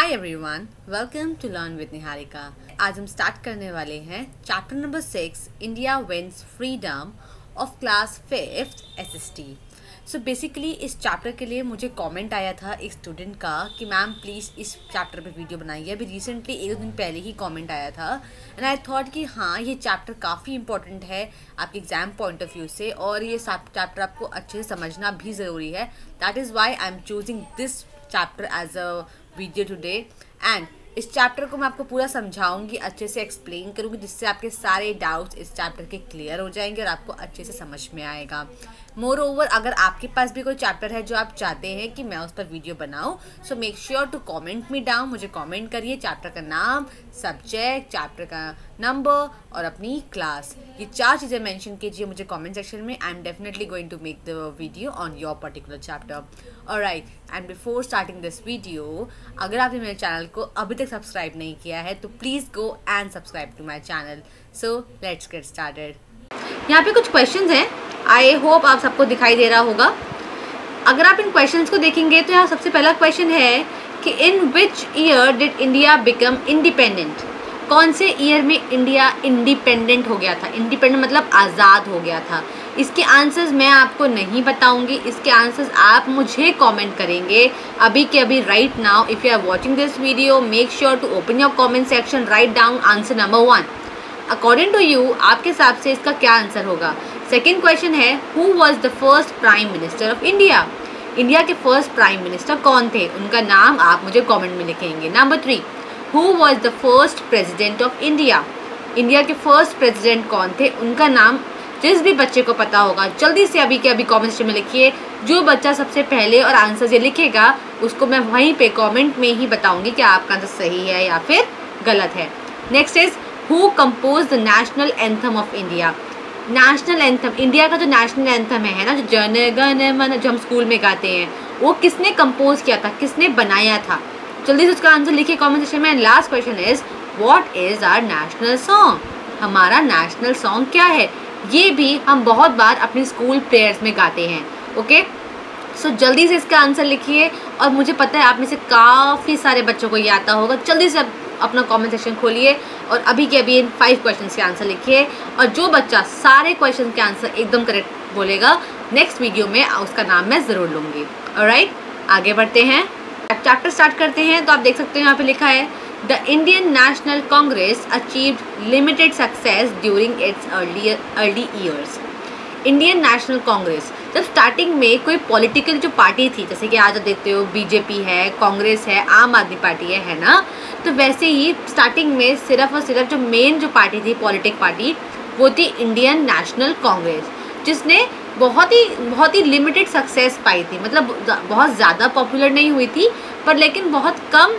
Hi everyone, welcome to learn with Niharika. आज हम start करने वाले हैं chapter number 6 India wins freedom of class 5th SST। So basically इस चैप्टर के लिए मुझे कमेंट आया था एक स्टूडेंट का कि मैम प्लीज़ इस चैप्टर पे वीडियो बनाइए। अभी रिसेंटली एक दो दिन पहले ही कमेंट आया था एंड आई थॉट कि हाँ ये चैप्टर काफ़ी इंपॉर्टेंट है आपके एग्जाम पॉइंट ऑफ व्यू से और ये चैप्टर आपको अच्छे से समझना भी ज़रूरी है। That is why I am choosing this chapter as a video today and इस चैप्टर को मैं आपको पूरा समझाऊंगी, अच्छे से एक्सप्लेन करूंगी जिससे आपके सारे डाउट्स इस चैप्टर के क्लियर हो जाएंगे और आपको अच्छे से समझ में आएगा। मोर ओवर अगर आपके पास भी कोई चैप्टर है जो आप चाहते हैं कि मैं उस पर वीडियो बनाऊं, so make sure to comment me down. मुझे कमेंट करिए चैप्टर का नाम, सब्जेक्ट, चैप्टर का नंबर और अपनी क्लास, ये 4 चीज़ें मेंशन कीजिए मुझे कमेंट सेक्शन में। I am definitely going to make the video on your particular chapter. Alright, and before starting this video, अगर आपने मेरे चैनल को अभी तक सब्सक्राइब नहीं किया है तो please go and subscribe to my channel. So let's get started. यहाँ पे कुछ क्वेश्चंस हैं, आई होप आप सबको दिखाई दे रहा होगा। अगर आप इन क्वेश्चंस को देखेंगे तो यहाँ सबसे पहला क्वेश्चन है कि in which year did India become independent. कौन से ईयर में इंडिया इंडिपेंडेंट हो गया था? इंडिपेंडेंट मतलब आज़ाद हो गया था। इसके आंसर्स मैं आपको नहीं बताऊंगी, इसके आंसर्स आप मुझे कमेंट करेंगे अभी के अभी right now. If you are watching this video make sure to open your comment section, write down answer number 1। According to you आपके हिसाब से इसका क्या आंसर होगा? सेकेंड क्वेश्चन है who was the first prime minister of India. India के first prime minister कौन थे? उनका नाम आप मुझे कॉमेंट में लिखेंगे। Number 3, who was the first president of India. India के फर्स्ट प्रेजिडेंट कौन थे? उनका नाम जिस भी बच्चे को पता होगा जल्दी से अभी के अभी कमेंट सेक्शन में लिखिए। जो बच्चा सबसे पहले और आंसर ये लिखेगा उसको मैं वहीं पे कमेंट में ही बताऊंगी कि आपका आंसर सही है या फिर गलत है। Next is who compose the national anthem of India. National anthem, India का जो नेशनल एंथम है ना, जो जन गण मन जो हम स्कूल में गाते हैं, वो किसने कंपोज किया था, किसने बनाया था? जल्दी से उसका आंसर लिखिए कमेंट सेक्शन में। Last question is what is our national song. हमारा नेशनल सॉन्ग क्या है? ये भी हम बहुत बार अपनी स्कूल प्रेयर्स में गाते हैं। ओके, सो जल्दी से इसका आंसर लिखिए और मुझे पता है आप में से काफ़ी सारे बच्चों को ये आता होगा। जल्दी से अपना कमेंट सेक्शन खोलिए और अभी के अभी इन 5 क्वेश्चंस के आंसर लिखिए और जो बच्चा सारे क्वेश्चन के आंसर एकदम करेक्ट बोलेगा नेक्स्ट वीडियो में उसका नाम मैं ज़रूर लूँगी। ऑलराइट, आगे बढ़ते हैं, चैप्टर स्टार्ट करते हैं। तो आप देख सकते हैं यहाँ पे लिखा है the Indian national Congress achieved limited success during its early years. Indian national Congress जब स्टार्टिंग में कोई पॉलिटिकल जो पार्टी थी, जैसे कि आज आप देखते हो बीजेपी है, कांग्रेस है, आम आदमी पार्टी है ना, तो वैसे ही स्टार्टिंग में सिर्फ और सिर्फ जो मेन जो पार्टी थी पॉलिटिक पार्टी वो थी इंडियन नेशनल कांग्रेस, जिसने बहुत ही लिमिटेड सक्सेस पाई थी। मतलब बहुत ज़्यादा पॉपुलर नहीं हुई थी पर लेकिन बहुत कम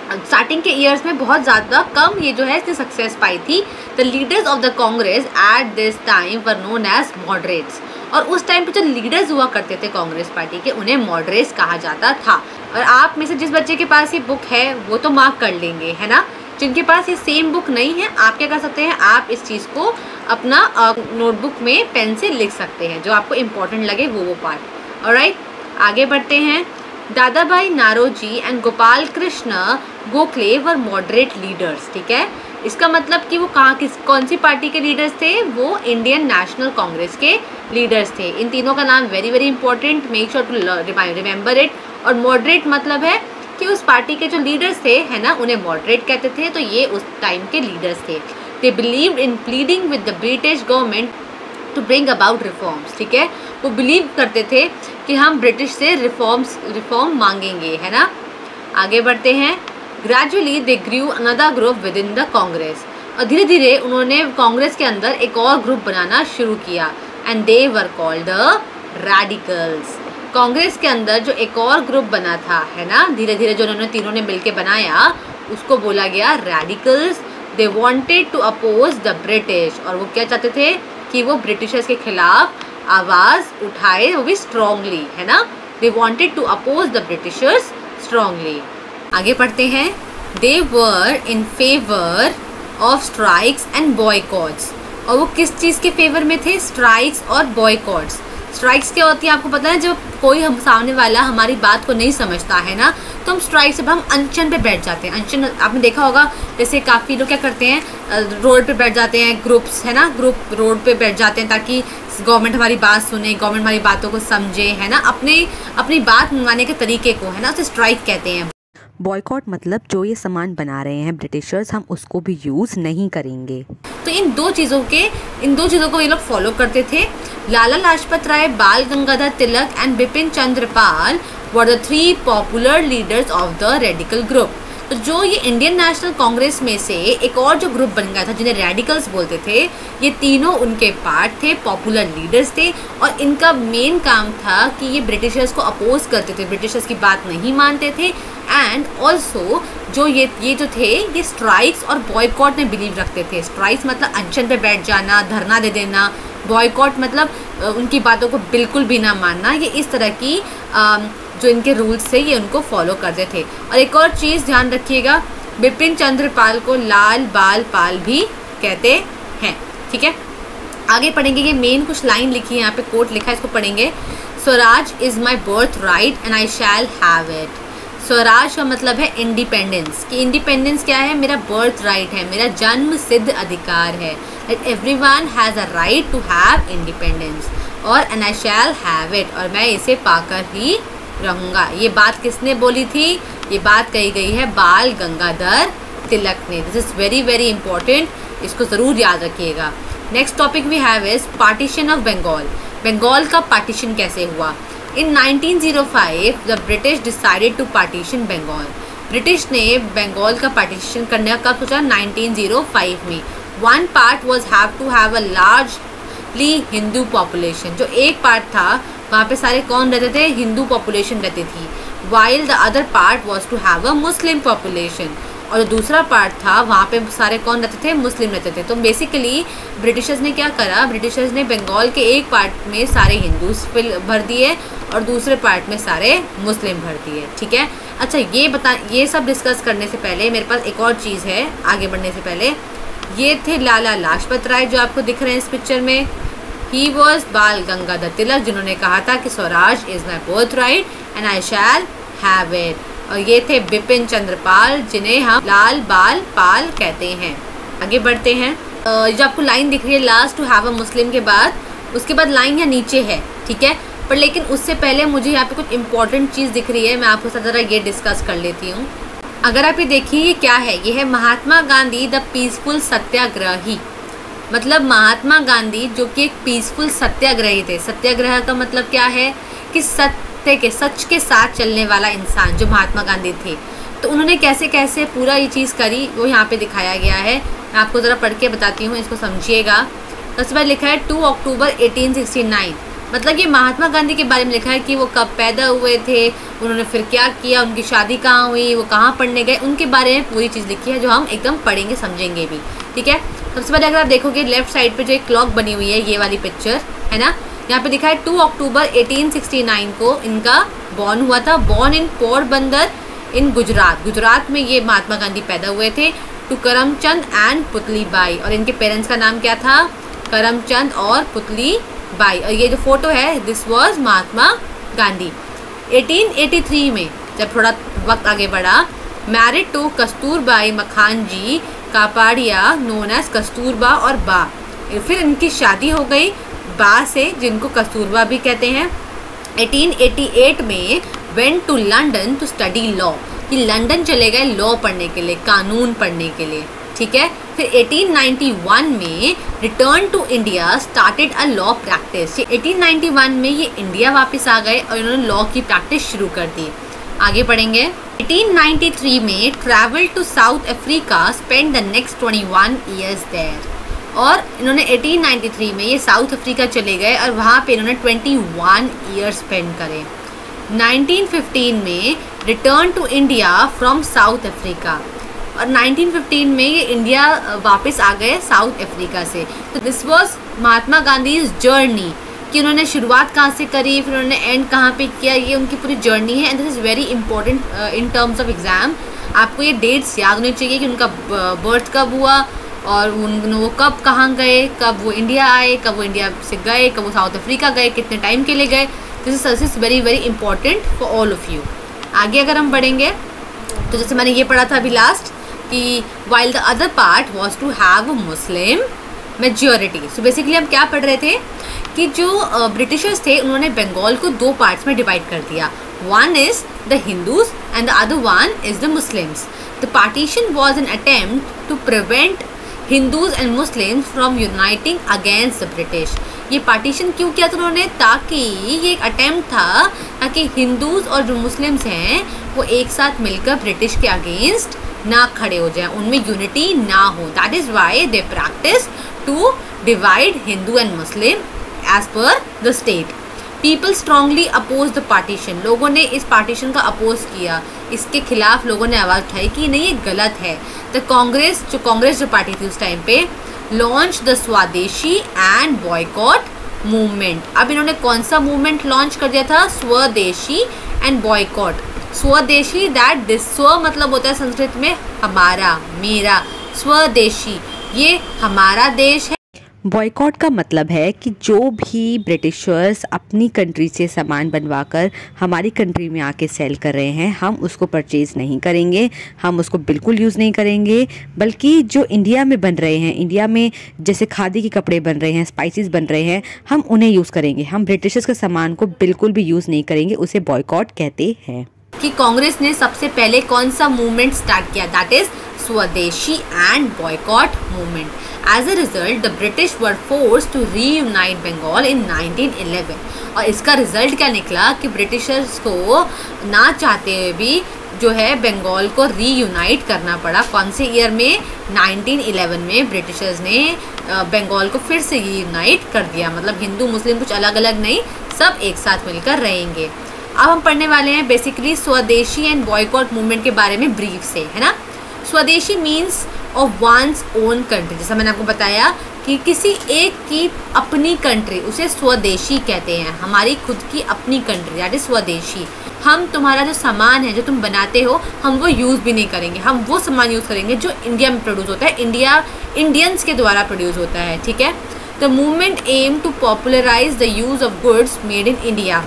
स्टार्टिंग के ईयर्स में बहुत ज़्यादा कम ये जो है इसने सक्सेस पाई थी। The leaders of the Congress at this time were known as moderates. और उस टाइम पे जो लीडर्स हुआ करते थे कांग्रेस पार्टी के उन्हें मॉडरेट्स कहा जाता था। और आप में से जिस बच्चे के पास ये बुक है वो तो मार्क कर लेंगे, है ना। जिनके पास ये सेम बुक नहीं है आप क्या कर सकते हैं, आप इस चीज़ को अपना नोटबुक में पेन से लिख सकते हैं, जो आपको इम्पोर्टेंट लगे वो पार्ट। ऑलराइट, आगे बढ़ते हैं। Dadabhai Naoroji and Gopal Krishna Gokhale were moderate leaders. ठीक है, इसका मतलब कि वो कौन सी पार्टी के लीडर्स थे? वो इंडियन नेशनल कांग्रेस के लीडर्स थे। इन तीनों का नाम very very important, make sure to remember it. और मॉडरेट मतलब है कि उस पार्टी के जो लीडर्स थे है ना उन्हें मॉडरेट कहते थे, तो ये उस टाइम के लीडर्स थे। They believed in pleading with the British government to bring about reforms. ठीक है, वो बिलीव करते थे कि हम ब्रिटिश से रिफॉर्म मांगेंगे, है ना। आगे बढ़ते हैं। Gradually they grew another group within the Congress. और धीरे धीरे उन्होंने कांग्रेस के अंदर एक और ग्रुप बनाना शुरू किया and they were called the radicals. Congress के अंदर जो एक और ग्रुप बना था है ना, धीरे धीरे जो उन्होंने तीनों ने मिलकर बनाया उसको बोला गया radicals. They wanted to oppose the British. और वो क्या चाहते थे कि वो ब्रिटिशर्स के खिलाफ आवाज़ उठाए, वो भी स्ट्रॉन्गली, है ना। They wanted to oppose the Britishers strongly. आगे पढ़ते हैं। They were in favour of strikes and boycotts. और वो किस चीज़ के फेवर में थे? स्ट्राइक्स और बॉयकॉट्स। स्ट्राइक्स क्या होती है आपको पता है, जब कोई हम सामने वाला हमारी बात को नहीं समझता है ना, तो हम स्ट्राइक से हम अनशन पे बैठ जाते हैं। अनशन आपने देखा होगा, जैसे काफ़ी लोग क्या करते हैं, रोड पे बैठ जाते हैं, ग्रुप्स है ना, ग्रुप रोड पे बैठ जाते हैं ताकि गवर्नमेंट हमारी बात सुने, गवर्नमेंट हमारी बातों को समझे, है ना, अपनी बात मनवाने के तरीके को, है ना, उसे स्ट्राइक कहते हैं। बॉयकॉट मतलब जो ये सामान बना रहे हैं ब्रिटिशर्स, हम उसको भी यूज़ नहीं करेंगे। तो इन दो चीज़ों को ये लोग फॉलो करते थे। लाला Lajpat Rai, Bal Gangadhar Tilak and Bipin Chandra Pal were the 3 popular leaders of the radical group. तो जो ये इंडियन नेशनल कांग्रेस में से एक और जो ग्रुप बन गया था जिन्हें रेडिकल्स बोलते थे, ये तीनों उनके पार्ट थे, पॉपुलर लीडर्स थे, और इनका मेन काम था कि ये ब्रिटिशर्स को अपोज करते थे, ब्रिटिशर्स की बात नहीं मानते थे। एंड ऑल्सो जो ये जो थे, ये स्ट्राइक्स और बॉयकॉट में बिलीव रखते थे। स्ट्राइक्स मतलब अनशन पे बैठ जाना, धरना दे देना, बॉयकॉट मतलब उनकी बातों को बिल्कुल भी ना मानना। ये इस तरह की जो इनके रूल्स थे ये उनको फॉलो करते थे। और एक और चीज़ ध्यान रखिएगा, बिपिन चंद्र पाल को लाल बाल पाल भी कहते हैं। ठीक है, आगे पढ़ेंगे। ये मेन कुछ लाइन लिखी है यहाँ पे, कोट लिखा है, इसको पढ़ेंगे। Swaraj is my birth right and I shall have it. Swaraj का मतलब है इंडिपेंडेंस, कि इंडिपेंडेंस क्या है, मेरा बर्थ राइट है, मेरा जन्म सिद्ध अधिकार है, that everyone has a right to have independence, और and I shall have it, और मैं इसे पाकर ही रहूँगा। ये बात किसने बोली थी? ये बात कही गई है बाल गंगाधर तिलक ने। This is very very important, इसको ज़रूर याद रखिएगा। Next topic we have is partition of Bengal. Bengal का पार्टीशन कैसे हुआ? In 1905 the British decided to partition Bengal. British ने बंगाल का पार्टीशन करने का कब सोचा? 1905 में। One part was have to have a largely Hindu population. जो एक पार्ट था वहाँ पे सारे कौन रहते थे? हिंदू पॉपुलेशन रहती थी। While the other part was to have a Muslim population. और जो दूसरा पार्ट था वहाँ पे सारे कौन रहते थे? मुस्लिम रहते थे। तो बेसिकली ब्रिटिशर्स ने क्या करा? ब्रिटिशर्स ने बंगाल के एक पार्ट में सारे हिंदूज भर दिए और दूसरे पार्ट में सारे मुस्लिम भर दिए। ठीक है, अच्छा ये सब डिस्कस करने से पहले मेरे पास एक और चीज़ है आगे बढ़ने से पहले। ये थे लाला लाजपत राय जो आपको दिख रहे हैं इस पिक्चर में। ही वॉज बाल गंगाधर तिलक जिन्होंने कहा था कि Swaraj is my birth right and I shall have it. और ये थे बिपिन चंद्र पाल जिन्हें हम लाल बाल पाल कहते हैं। आगे बढ़ते हैं। जो आपको लाइन दिख रही है लास्ट टू हैव अ मुस्लिम के बाद, उसके बाद लाइन यहाँ नीचे है। ठीक है, पर लेकिन उससे पहले मुझे यहाँ पे कुछ इंपॉर्टेंट चीज़ दिख रही है, मैं आपके साथ ज़रा ये डिस्कस कर लेती हूँ। अगर आप ये देखिए ये क्या है? ये है महात्मा गांधी द पीसफुल सत्याग्रही। मतलब महात्मा गांधी जो कि एक पीसफुल सत्याग्रही थे। सत्याग्रह का मतलब क्या है? कि सच के साथ चलने वाला इंसान जो महात्मा गांधी थे। तो उन्होंने कैसे कैसे पूरा ये चीज़ करी वो यहाँ पे दिखाया गया है। मैं आपको ज़रा पढ़ के बताती हूँ, इसको समझिएगा। सबसे पहले लिखा है 2 अक्टूबर 1869। मतलब ये महात्मा गांधी के बारे में लिखा है कि वो कब पैदा हुए थे, उन्होंने फिर क्या किया, उनकी शादी कहाँ हुई, वो कहाँ पढ़ने गए, उनके बारे में पूरी चीज़ लिखी है जो हम एकदम पढ़ेंगे समझेंगे भी। ठीक है, सबसे पहले अगर आप देखोगे लेफ्ट साइड पे जो एक क्लॉक बनी हुई है, ये वाली पिक्चर है ना, यहाँ पे लिखा है 2 अक्टूबर 1869 को इनका बॉर्न हुआ था। बॉर्न इन पोरबंदर इन गुजरात। गुजरात में ये महात्मा गांधी पैदा हुए थे। To Karamchand and Putli Bai. और इनके पेरेंट्स का नाम क्या था? करमचंद और पुतली बाई। और ये जो फोटो है दिस वाज महात्मा गांधी। 1883 में जब थोड़ा वक्त आगे बढ़ा, married to Kasturbai Makhanji Kapadia known as Kasturba और बा। फिर इनकी शादी हो गई बा से जिनको कस्तूरबा भी कहते हैं। 1888 में went to London to study law. कि लंदन चले गए लॉ पढ़ने के लिए, कानून पढ़ने के लिए। ठीक है, फिर 1891 में return to India started a law practice. 1891 में ये इंडिया वापस आ गए और इन्होंने लॉ की प्रैक्टिस शुरू कर दी। आगे पढ़ेंगे। 1893 में travel to South Africa, spend the next 21 years there. और इन्होंने 1893 में ये साउथ अफ्रीका चले गए और वहाँ पे इन्होंने 21 ईयर्स स्पेंड करे। 1915 में return to India from South Africa. और 1915 में ये इंडिया वापस आ गए साउथ अफ्रीका से। तो this was Mahatma Gandhi journey, कि उन्होंने शुरुआत कहाँ से करी, फिर उन्होंने एंड कहाँ पे किया, ये उनकी पूरी जर्नी है। And this is very important in terms of exam. आपको ये डेट्स याद होनी चाहिए कि उनका बर्थ कब हुआ और वो कब कहाँ गए, कब वो इंडिया आए, कब वो इंडिया से गए, कब वो साउथ अफ्रीका गए, कितने टाइम के लिए गए। This is very very important for all of you. आगे अगर हम बढ़ेंगे तो जैसे मैंने ये पढ़ा था अभी लास्ट कि while the other part was to have Muslim majority. So basically हम क्या पढ़ रहे थे कि जो ब्रिटिशर्स थे उन्होंने बंगाल को 2 पार्ट्स में डिवाइड कर दिया। One is the Hindus and the other one is the Muslims. The partition was an attempt to prevent Hindus and Muslims from uniting against the British. ये पार्टीशन क्यों किया था उन्होंने, ताकि ये एक अटेम्प्ट था ताकि हिंदूज और जो मुस्लिम्स हैं वो एक साथ मिलकर ब्रिटिश के अगेंस्ट ना खड़े हो जाए, उनमें यूनिटी ना हो। That is why they practice to divide Hindu and Muslim as per the state. People strongly oppose the partition. लोगों ने इस पार्टीशन का अपोज किया, इसके खिलाफ लोगों ने आवाज़ उठाई कि नहीं ये गलत है। द कांग्रेस जो पार्टी थी उस टाइम पे लॉन्च द स्वदेशी एंड बॉयकॉट मूवमेंट। अब इन्होंने कौन सा मूवमेंट लॉन्च कर दिया था, स्वदेशी एंड बॉयकॉट। स्वदेशी दैट दिस स्व मतलब होता है संस्कृत में हमारा, मेरा। स्वदेशी ये हमारा देश है। बॉयकॉट का मतलब है कि जो भी ब्रिटिशर्स अपनी कंट्री से सामान बनवाकर हमारी कंट्री में आके सेल कर रहे हैं, हम उसको परचेज़ नहीं करेंगे, हम उसको बिल्कुल यूज़ नहीं करेंगे। बल्कि जो इंडिया में बन रहे हैं, इंडिया में जैसे खादी के कपड़े बन रहे हैं, स्पाइसेस बन रहे हैं, हम उन्हें यूज़ करेंगे। हम ब्रिटिशर्स के सामान को बिल्कुल भी यूज़ नहीं करेंगे, उसे बॉयकॉट कहते हैं। कि कांग्रेस ने सबसे पहले कौन सा मूवमेंट स्टार्ट किया, that is swadeshi and boycott movement. As a result the British were forced to reunite Bengal in 1911। और इसका रिजल्ट क्या निकला कि ब्रिटिशर्स को ना चाहते हुए भी जो है बंगाल को रीयूनाइट करना पड़ा। कौन से ईयर में, 1911 में ब्रिटिशर्स ने बंगाल को फिर से रीयूनाइट कर दिया। मतलब हिंदू मुस्लिम कुछ अलग अलग नहीं, सब एक साथ मिलकर रहेंगे। अब हम पढ़ने वाले हैं बेसिकली स्वदेशी एंड बॉयकॉट मूवमेंट के बारे में ब्रीफ से, है ना। स्वदेशी means of one's own country. जैसा मैंने आपको बताया कि किसी एक की अपनी कंट्री, उसे स्वदेशी कहते हैं। हमारी खुद की अपनी कंट्री दैट इज स्वदेशी। हम तुम्हारा जो सामान है जो तुम बनाते हो, हम वो यूज़ भी नहीं करेंगे, हम वो सामान यूज़ करेंगे जो इंडिया में प्रोड्यूस होता है, इंडियंस के द्वारा प्रोड्यूस होता है, ठीक है। The movement aim to popularise the use of goods made in India.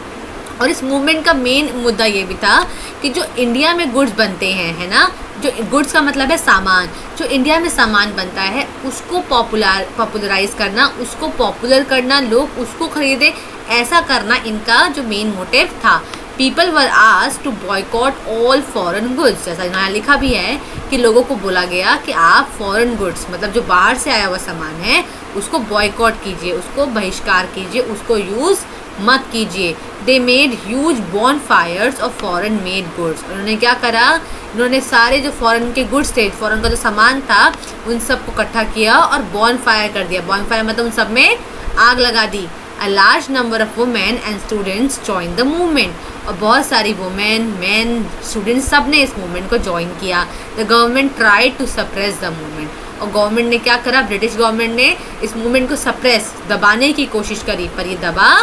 और इस मूवमेंट का मेन मुद्दा ये भी था कि जो इंडिया में गुड्स बनते हैं, है ना, जो गुड्स का मतलब है सामान, जो इंडिया में सामान बनता है उसको पॉपुलराइज करना, उसको पॉपुलर करना, लोग उसको खरीदे, ऐसा करना इनका जो मेन मोटिव था। People were asked to boycott all foreign goods. जैसा यहाँ लिखा भी है कि लोगों को बोला गया कि आप फॉरेन गुड्स मतलब जो बाहर से आया हुआ सामान है उसको बॉयकॉट कीजिए, उसको बहिष्कार कीजिए, उसको यूज़ मत कीजिए। They made huge bonfires of foreign made goods. उन्होंने क्या करा, उन्होंने सारे जो फॉरेन के गुड्स थे, फॉरेन का जो सामान था, उन सबको इकट्ठा किया और बॉनफायर कर दिया। बॉनफायर मतलब उन सब में आग लगा दी। A large number of women and students join the movement. और बहुत सारी वुमेन, मैन, स्टूडेंट्स सब ने इस मूवमेंट को ज्वाइन किया। The government tried to suppress the movement. और गवर्नमेंट ने क्या करा, ब्रिटिश गवर्नमेंट ने इस मूवमेंट को सप्रेस, दबाने की कोशिश करी, पर ये दबा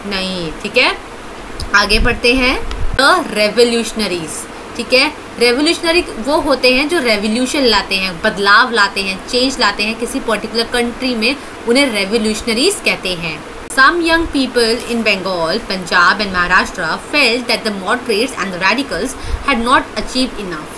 नहीं, ठीक है। आगे बढ़ते हैं। द रेवोल्यूशनरीज, ठीक है। रेवोल्यूशनरी वो होते हैं जो रेवोल्यूशन लाते हैं, बदलाव लाते हैं, चेंज लाते हैं किसी पर्टिकुलर कंट्री में, उन्हें रेवोल्यूशनरीज कहते हैं। Some young people in Bengal, Punjab and Maharashtra felt that the moderates and the radicals had not achieved enough.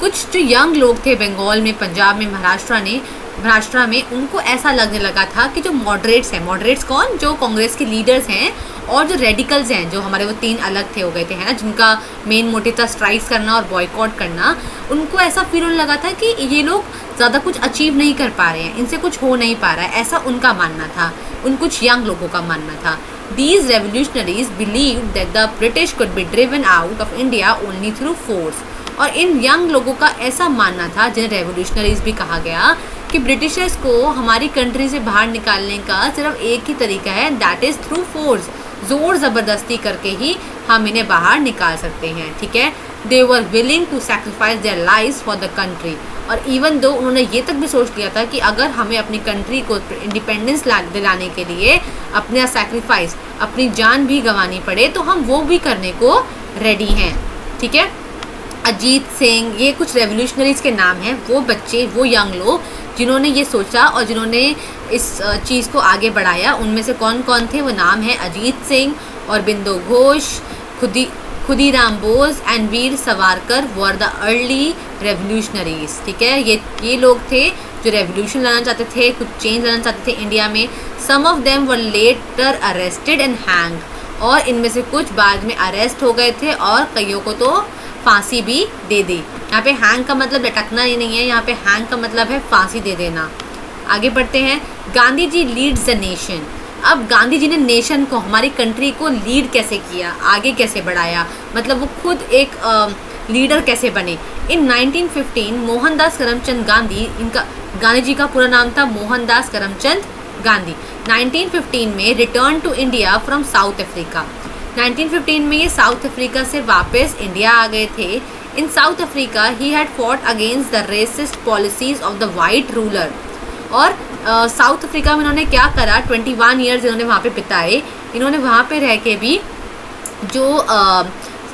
कुछ जो यंग लोग थे बंगाल में, पंजाब में, महाराष्ट्र में, उनको ऐसा लगने लगा था कि जो मॉडरेट्स हैं, मॉडरेट्स कौन, जो कांग्रेस के लीडर्स हैं, और जो रेडिकल्स हैं, जो हमारे वो 3 अलग थे हो गए थे, है ना, जिनका मेन मोटिव था स्ट्राइक्स करना और बॉयकॉट करना, उनको ऐसा फील होने लगा था कि ये लोग ज़्यादा कुछ अचीव नहीं कर पा रहे हैं, इनसे कुछ हो नहीं पा रहा है, ऐसा उनका मानना था, उन कुछ यंग लोगों का मानना था। These revolutionaries believed that the British could be driven out of India only through force. और इन यंग लोगों का ऐसा मानना था, जिन्हें रेवोल्यूशनरीज भी कहा गया, कि ब्रिटिशर्स को हमारी कंट्री से बाहर निकालने का सिर्फ एक ही तरीका है, दैट इज़ थ्रू फोर्स। ज़ोर ज़बरदस्ती करके ही हम इन्हें बाहर निकाल सकते हैं, ठीक है। They were willing to sacrifice their lives for the country. और इवन दो उन्होंने ये तक भी सोच लिया था कि अगर हमें अपनी कंट्री को इंडिपेंडेंस दिलाने के लिए अपना सैक्रिफाइस, अपनी जान भी गंवानी पड़े, तो हम वो भी करने को रेडी हैं, ठीक है। अजीत सिंह, ये कुछ रेवोल्यूशनरीज के नाम हैं, वो बच्चे, वो यंग लोग जिन्होंने ये सोचा और जिन्होंने इस चीज़ को आगे बढ़ाया, उनमें से कौन कौन थे, वो नाम है Ajit Singh, Aurobindo Ghosh, Khudiram Bose and Veer Savarkar were the early revolutionaries. ठीक है, ये लोग थे जो रेवोल्यूशन लाना चाहते थे, कुछ चेंज लाना चाहते थे इंडिया में। Some of them were later arrested and hanged, और इनमें से कुछ बाद में अरेस्ट हो गए थे और कईयों को तो फांसी भी दे दी। यहाँ पे हैंग का मतलब लटकना ही नहीं है, यहाँ पे हैंग का मतलब है फांसी दे देना। आगे बढ़ते हैं। Gandhi ji leads the nation. अब गांधी जी ने नेशन को, हमारी कंट्री को लीड कैसे किया, आगे कैसे बढ़ाया, मतलब वो खुद एक लीडर कैसे बने। इन 1915 मोहनदास करमचंद गांधी, इनका गांधी जी का पूरा नाम था मोहनदास करमचंद गांधी, 1915 में return to India from South Africa. 1915 में ये साउथ अफ्रीका से वापस इंडिया आ गए थे। In South Africa he had fought against the racist policies of the white ruler. और साउथ अफ्रीका में इन्होंने क्या करा, 21 ईयर्स इन्होंने वहाँ पे बिताए। इन्होंने वहाँ पे रह के भी जो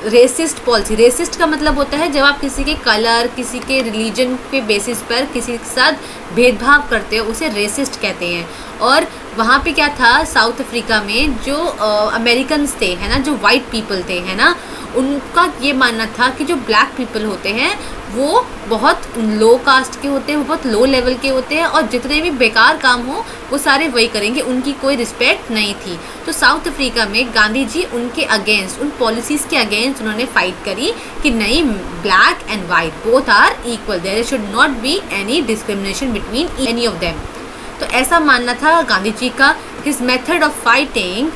रेसिस्ट पॉलिसी, रेसिस्ट का मतलब होता है जब आप किसी के कलर, किसी के रिलीजन के बेसिस पर किसी के साथ भेदभाव करते हो, उसे रेसिस्ट कहते हैं। और वहाँ पे क्या था, साउथ अफ्रीका में जो अमेरिकन्स थे, है ना, जो वाइट पीपल थे, है ना, उनका ये मानना था कि जो ब्लैक पीपल होते हैं वो बहुत लो कास्ट के होते हैं, वो बहुत लो लेवल के होते हैं, और जितने भी बेकार काम हो वो सारे वही करेंगे, उनकी कोई रिस्पेक्ट नहीं थी। तो साउथ अफ्रीका में गांधी जी उनके अगेंस्ट, उन पॉलिसीज़ के अगेंस्ट उन्होंने फाइट करी कि नहीं, black and white both are equal, there should not be any discrimination between any of them. तो ऐसा मानना था गांधी जी का। His method of fighting.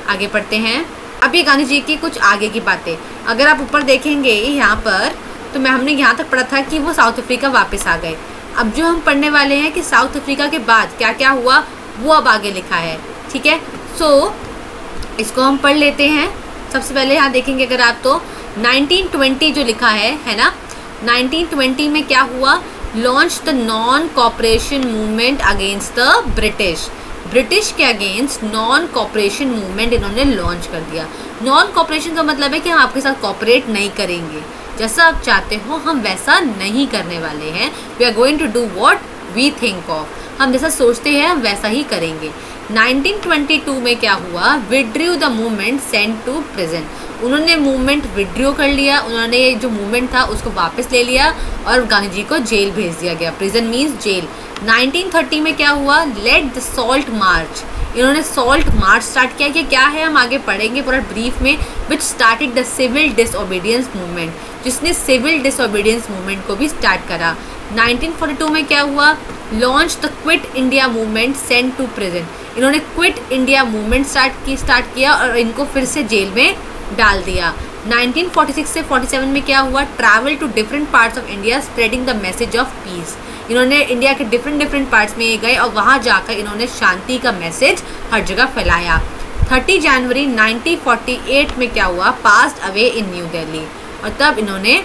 आगे पढ़ते हैं। अब ये गांधी जी की कुछ आगे की बातें, अगर आप ऊपर देखेंगे यहाँ पर, तो हमने यहाँ तक पढ़ा था कि वो साउथ अफ्रीका वापस आ गए। अब जो हम पढ़ने वाले हैं कि साउथ अफ्रीका के बाद क्या क्या हुआ, वो अब आगे लिखा है। ठीक है, सो इसको हम पढ़ लेते हैं। सबसे पहले यहाँ देखेंगे अगर आप, तो 1920 जो लिखा है ना, 1920 में क्या हुआ, launch the non cooperation movement against the British. British के अगेंस्ट नॉन कॉपरेशन मूवमेंट इन्होंने लॉन्च कर दिया। नॉन कॉपरेशन का मतलब है कि हम आपके साथ कॉपरेट नहीं करेंगे, जैसा आप चाहते हो हम वैसा नहीं करने वाले हैं। We are going to do what we think of, हम जैसा सोचते हैं हम वैसा ही करेंगे। 1922 में क्या हुआ, withdrew the movement sent to prison. उन्होंने मूवमेंट विड्रू कर लिया, उन्होंने जो मूवमेंट था उसको वापस ले लिया और गांधी जी को जेल भेज दिया गया। Prison means jail. 1930 में क्या हुआ, लेट द सॉल्ट मार्च। इन्होंने सॉल्ट मार्च स्टार्ट किया। कि क्या है हम आगे पढ़ेंगे पूरा ब्रीफ में। Which started the civil disobedience movement, जिसने सिविल डिसओबीडियंस मूवमेंट को भी स्टार्ट करा। 1942 में क्या हुआ, launch the quit India movement sent to prison. इन्होंने क्विट इंडिया मूवमेंट स्टार्ट किया और इनको फिर से जेल में डाल दिया। 1946 से 47 में क्या हुआ, travel to different parts of India spreading the message of peace. इन्होंने इंडिया के डिफरेंट पार्ट्स में गए और वहाँ जाकर इन्होंने शांति का मैसेज हर जगह फैलाया। 30 जनवरी 1948 में क्या हुआ, passed away in new Delhi, और तब इन्होंने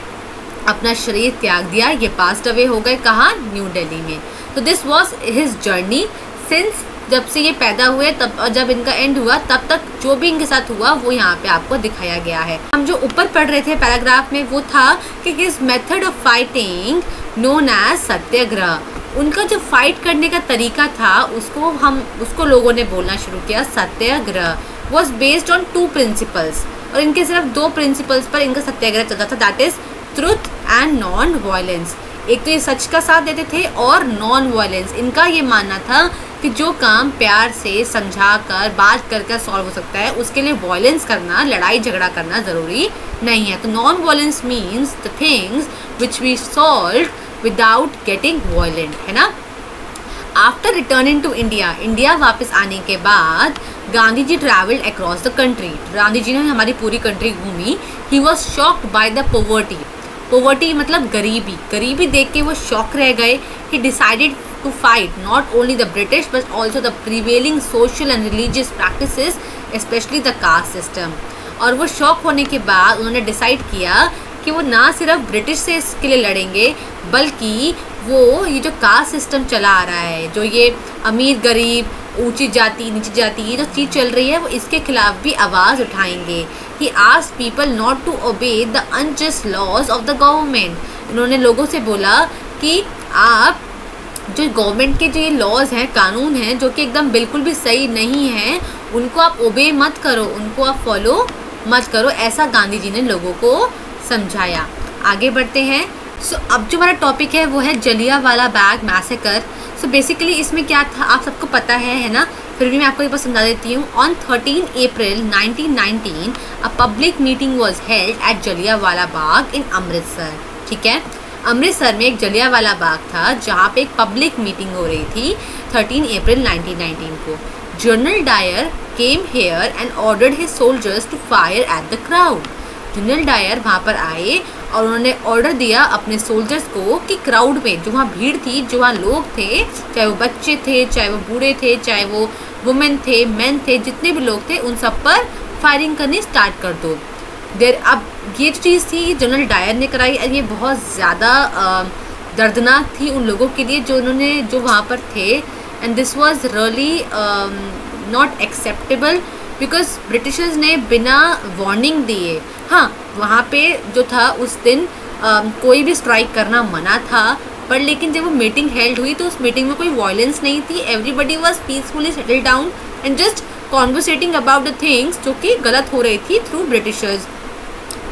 अपना शरीर त्याग दिया। ये पास्ड अवे हो गए कहाँ, न्यू दिल्ली में। तो this was his journey since, जब से ये पैदा हुए तब और जब इनका एंड हुआ तब तक जो भी इनके साथ हुआ वो यहाँ पे आपको दिखाया गया है। हम जो ऊपर पढ़ रहे थे पैराग्राफ में वो था कि his method of fighting known as satyagraha. उनका जो फाइट करने का तरीका था उसको लोगों ने बोलना शुरू किया सत्याग्रह। वॉज बेस्ड ऑन 2 प्रिंसिपल्स, और इनके सिर्फ 2 प्रिंसिपल्स पर इनका सत्याग्रह चलता था, that is truth and non violence. एक तो ये सच का साथ देते थे और नॉन वायलेंस। इनका ये मानना था कि जो काम प्यार से समझा कर बात कर सॉल्व हो सकता है उसके लिए वायलेंस करना, लड़ाई झगड़ा करना ज़रूरी नहीं है। तो non violence means the things which we solve without getting violent, है ना। आफ्टर रिटर्निंग टू इंडिया वापस आने के बाद Gandhi ji travelled across the country. Gandhi ji ने हमारी पूरी कंट्री घूमी। He was shocked by the poverty मतलब गरीबी देख के वो शॉक रह गए। He decided to fight not only the British but also the prevailing social and religious practices, specially the caste system. और वो शॉक होने के बाद उन्होंने डिसाइड किया कि वो ना सिर्फ ब्रिटिश से इसके लिए लड़ेंगे बल्कि वो ये जो कास्ट सिस्टम चला आ रहा है, जो ये अमीर गरीब, ऊंची जाति नीची जाति, ये जो चीज़ चल रही है वो इसके खिलाफ भी आवाज़ उठाएंगे। He asked people not to obey the unjust laws of the government. उन्होंने लोगों से बोला कि आप जो गवर्नमेंट के जो ये लॉज हैं, कानून हैं, जो कि एकदम बिल्कुल भी सही नहीं हैं, उनको आप ओबे मत करो, उनको आप फॉलो मत करो, ऐसा गांधी जी ने लोगों को समझाया। आगे बढ़ते हैं। अब जो हमारा टॉपिक है वो है जलियांवाला बाग मैसेकर। बेसिकली इसमें क्या था आप सबको पता है ना, फिर भी मैं आपको एक बार समझा देती हूँ। On 13 April 1919 a public meeting was held at Jallianwala Bagh in Amritsar. ठीक है, अमृतसर में एक जलियांवाला बाग था जहाँ पे एक पब्लिक मीटिंग हो रही थी 13 अप्रैल 1919 को। General Dyer came here and ordered his soldiers to fire at the crowd. General Dyer वहाँ पर आए और उन्होंने ऑर्डर दिया अपने सोल्जर्स को कि क्राउड में, जो वहाँ भीड़ थी, जो वहाँ लोग थे, चाहे वो बच्चे थे, चाहे वो बूढ़े थे, चाहे वो वुमेन थे, मेन थे, जितने भी लोग थे, उन सब पर फायरिंग करनी स्टार्ट कर दो। अब ये चीज़ थी जनरल डायर ने कराई और ये बहुत ज़्यादा दर्दनाक थी उन लोगों के लिए जो वहाँ पर थे। And this was really not acceptable because Britishers ने बिना वार्निंग दिए, हाँ वहाँ पे जो था उस दिन कोई भी स्ट्राइक करना मना था, पर लेकिन जब वो मीटिंग हेल्ड हुई तो उस मीटिंग में कोई वायलेंस नहीं थी। Everybody was peacefully settle down and just conversating about the things जो कि गलत हो रही थी थ्रू ब्रिटिशर्स।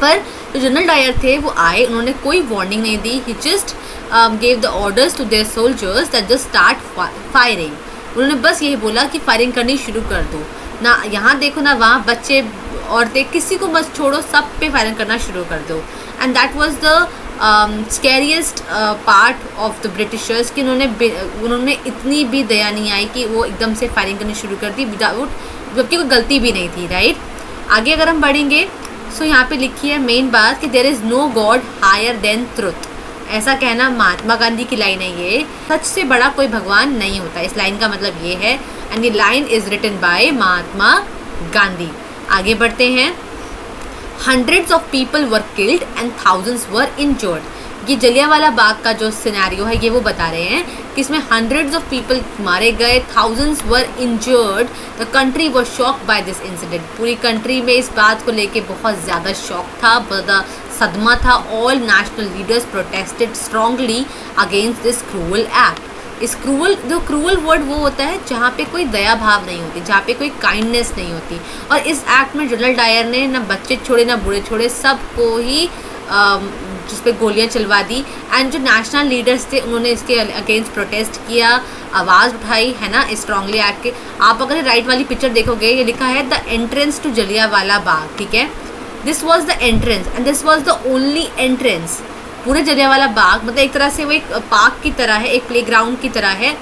पर जो जनरल डायर थे वो आए, उन्होंने कोई वार्निंग नहीं दी। He just gave the orders to their soldiers that just start firing. उन्होंने बस यही बोला कि फायरिंग करनी शुरू कर दो ना, यहाँ देखो ना, वहाँ बच्चे औरतें किसी को मत छोड़ो, सब पे फायरिंग करना शुरू कर दो। And that was the scariest part of the Britishers कि उन्होंने इतनी भी दया नहीं आई कि वो एकदम से फायरिंग करनी शुरू कर दी विदाउट, जबकि कोई गलती भी नहीं थी, राइट। आगे अगर हम बढ़ेंगे सो यहाँ पे लिखी है मेन बात कि there is no God higher than truth. ऐसा कहना महात्मा गांधी की लाइन है ये, सच से बड़ा कोई भगवान नहीं होता। इस लाइन का मतलब ये है, एंड ये line is written by Mahatma Gandhi. आगे बढ़ते हैं। Hundreds of people were killed and thousands were injured. ये जलियांवाला बाग का जो सिनेरियो है ये वो बता रहे हैं कि इसमें हंड्रेड्स ऑफ पीपल मारे गए, thousands were injured. The country was shocked by this incident. पूरी कंट्री में इस बात को लेके बहुत ज़्यादा शॉक था, बहुत ज़्यादा सदमा था। All national leaders protested strongly against this cruel act. इस क्रूअल वर्ड वो होता है जहाँ पे कोई दया भाव नहीं होती, जहाँ पे कोई काइंडनेस नहीं होती। और इस एक्ट में जनरल डायर ने ना बच्चे छोड़े ना बूढ़े छोड़े, सबको ही जिस पे गोलियां चलवा दी। एंड जो नेशनल लीडर्स थे उन्होंने इसके अगेंस्ट प्रोटेस्ट किया, आवाज़ उठाई, है ना, स्ट्रांगली एक्ट के। आप अगर राइट वाली पिक्चर देखोगे, ये लिखा है the entrance to Jallianwala Bagh. ठीक है, this was the entrance and this was the only entrance. पूरे जलियांवाला बाग मतलब एक तरह से वो एक पार्क की तरह है, एक प्लेग्राउंड की तरह है,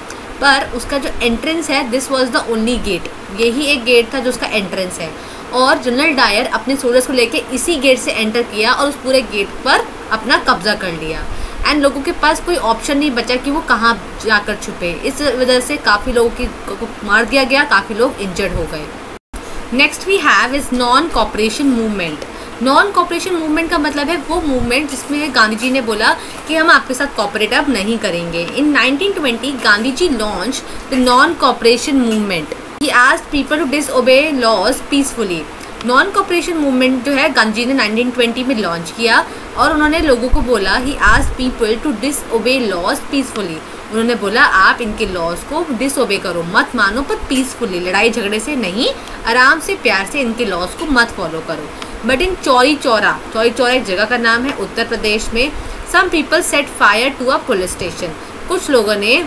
पर उसका जो एंट्रेंस है this was the only get. यही एक गेट था जो उसका एंट्रेंस है। और जनरल डायर अपने सोल्जर्स को लेके इसी गेट से एंटर किया और उस पूरे गेट पर अपना कब्जा कर लिया। एंड लोगों के पास कोई ऑप्शन नहीं बचा कि वो कहाँ जाकर छुपे। इस वजह से काफ़ी लोगों को मार दिया गया, काफ़ी लोग इंजर्ड हो गए। Next we have is non cooperation movement. Non cooperation movement का मतलब है वो मूवमेंट जिसमें गांधी जी ने बोला कि हम आपके साथ कॉपरेट अब नहीं करेंगे। In 1920 Gandhi ji launch the non cooperation movement. He asked people to disobey laws peacefully. Non cooperation movement जो है गांधी जी ने 1920 में लॉन्च किया और उन्होंने लोगों को बोला he asked people to disobey laws peacefully. उन्होंने बोला आप इनके लॉज को डिसओबे करो, मत मानो, पर पीसफुली, लड़ाई झगड़े से नहीं, आराम से प्यार से इनके लॉज को मत फॉलो करो। बट इन चौरी चौरा एक जगह का नाम है उत्तर प्रदेश में, some people set fire to a police station. कुछ लोगों ने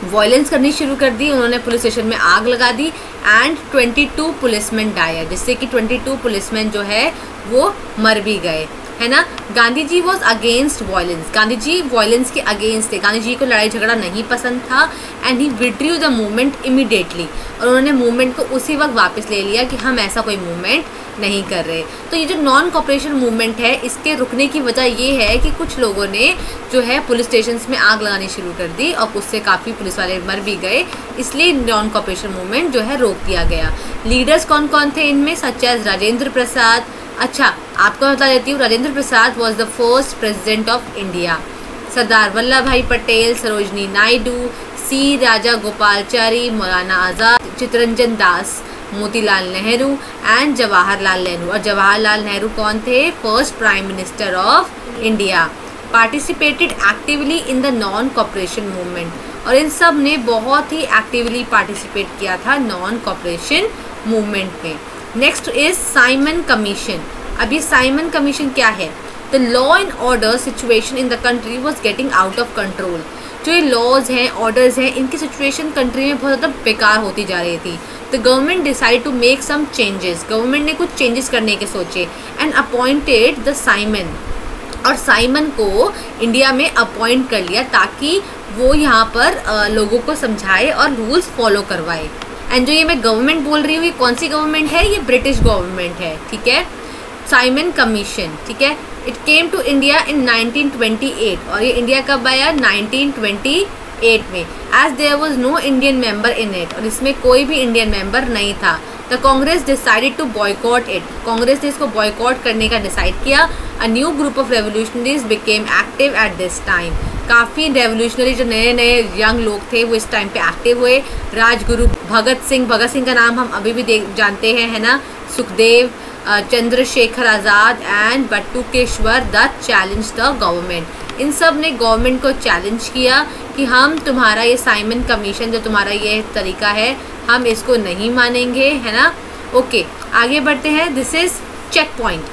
वायलेंस करनी शुरू कर दी, उन्होंने पुलिस स्टेशन में आग लगा दी एंड 22 पुलिसमैन डायर, जिससे कि 22 पुलिसमैन जो है वो मर भी गए, है ना। Gandhi ji was against violence. Gandhi ji violence के अगेंस्ट थे। गांधी जी को लड़ाई झगड़ा नहीं पसंद था and he withdrew the movement immediately. और उन्होंने मूवमेंट को उसी वक्त वापस ले लिया कि हम ऐसा कोई मूवमेंट नहीं कर रहे। तो ये जो नॉन कॉपरेशन मूवमेंट है इसके रुकने की वजह ये है कि कुछ लोगों ने जो है पुलिस स्टेशन में आग लगानी शुरू कर दी और उससे काफ़ी पुलिस वाले मर भी गए, इसलिए नॉन कॉपरेशन मूवमेंट जो है रोक दिया गया। लीडर्स कौन कौन थे इनमें? Such as Rajendra Prasad. अच्छा, आपको बता देती हूँ, Rajendra Prasad was the first president of India. Sardar Vallabh Bhai Patel, Sarojini Naidu, C Raja Gopalachari, Maulana Azad, Chittaranjan Das, Motilal Nehru and Jawaharlal Nehru. और जवाहरलाल नेहरू कौन थे? First prime minister of India. Participated actively in the non cooperation movement. और इन सब ने बहुत ही एक्टिवली पार्टिसिपेट किया था नॉन कॉपरेशन मूवमेंट में। Next is Simon commission. अब ये साइमन कमीशन क्या है? The law and order situation in the country was getting out of control. जो ये लॉज हैं, ऑर्डर्स हैं, इनकी सिचुएशन कंट्री में बहुत ज़्यादा बेकार होती जा रही थी। The government decide to make some changes. Government ने कुछ चेंजेस करने के सोचे एंड अपॉइंटेड द साइमन, और साइमन को इंडिया में अपॉइंट कर लिया ताकि वो यहाँ पर लोगों को समझाए और रूल्स फॉलो करवाए। एंड जो ये मैं गवर्नमेंट बोल रही हूँ, ये कौन सी गवर्नमेंट है? ये ब्रिटिश गवर्नमेंट है, ठीक है। साइमन कमीशन, ठीक है। It came to India in 1928, और ये इंडिया कब आया? 1928 में। As there was no Indian member in it, और इसमें कोई भी इंडियन मेंबर नहीं था। The Congress decided to boycott it. Congress ने इसको बॉयकॉट करने का डिसाइड किया। A new group of revolutionaries became active at this time. काफ़ी रेवोल्यूशनरी जो नए नए यंग लोग थे वो इस टाइम पे एक्टिव हुए। राजगुरु भगत सिंह का नाम हम अभी भी जानते हैं, है ना। Sukhdev, Chandrashekhar Azad and Batukeshwar Dutt challenge the government. इन सब ने गवर्नमेंट को चैलेंज किया कि हम तुम्हारा ये साइमन कमीशन, जो तुम्हारा ये तरीका है, हम इसको नहीं मानेंगे, है ना। ओके, आगे बढ़ते हैं। This is checkpoint.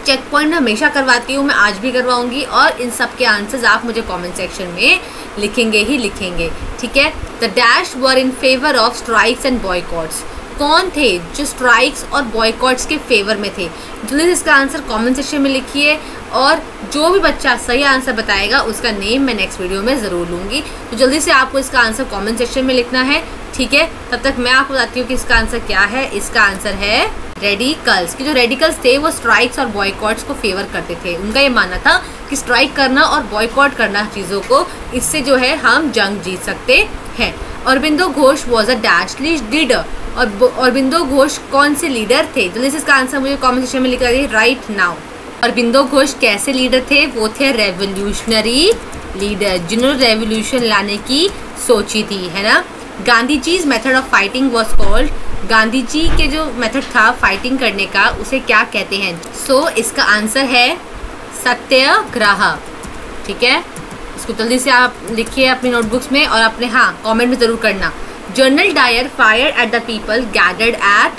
Checkpoint हमेशा करवाती हूँ मैं, आज भी करवाऊँगी, और इन सब के आंसर्स आप मुझे कमेंट सेक्शन में लिखेंगे ही लिखेंगे, ठीक है। The dash were in favour of strikes and boycotts. कौन थे जो स्ट्राइक्स और बॉयकॉट्स के फेवर में थे? जल्दी से इसका आंसर कमेंट सेक्शन में लिखिए, और जो भी बच्चा सही आंसर बताएगा उसका नेम मैं नेक्स्ट वीडियो में ज़रूर लूँगी। तो जल्दी से आपको इसका आंसर कमेंट सेक्शन में लिखना है, ठीक है। तब तक मैं आपको बताती हूँ कि इसका आंसर क्या है। इसका आंसर है रेडिकल्स। कि जो रेडिकल्स थे वो स्ट्राइक्स और बॉयकॉट्स को फेवर करते थे। उनका ये मानना था कि स्ट्राइक करना और बॉयकॉट करना चीज़ों को, इससे जो है हम जंग जीत सकते हैं। Aurobindo Ghosh was a dash leader. और अरबिंदो घोष कौन से लीडर थे? जल्दी से इसका आंसर मुझे कमेंट सेक्शन में लिख दीजिए राइट नाउ। अरबिंदो घोष कैसे लीडर थे? वो थे रेवोल्यूशनरी लीडर, जिन्होंने रेवोल्यूशन लाने की सोची थी, है ना। Gandhi ji method of fighting was called. Gandhi ji के जो मेथड था फाइटिंग करने का, उसे क्या कहते हैं? सो इसका आंसर है सत्याग्रह, ठीक है। इसको जल्दी से आप लिखिए अपनी नोटबुक्स में, और अपने कमेंट में ज़रूर करना। General Dyer fire at the people gathered at.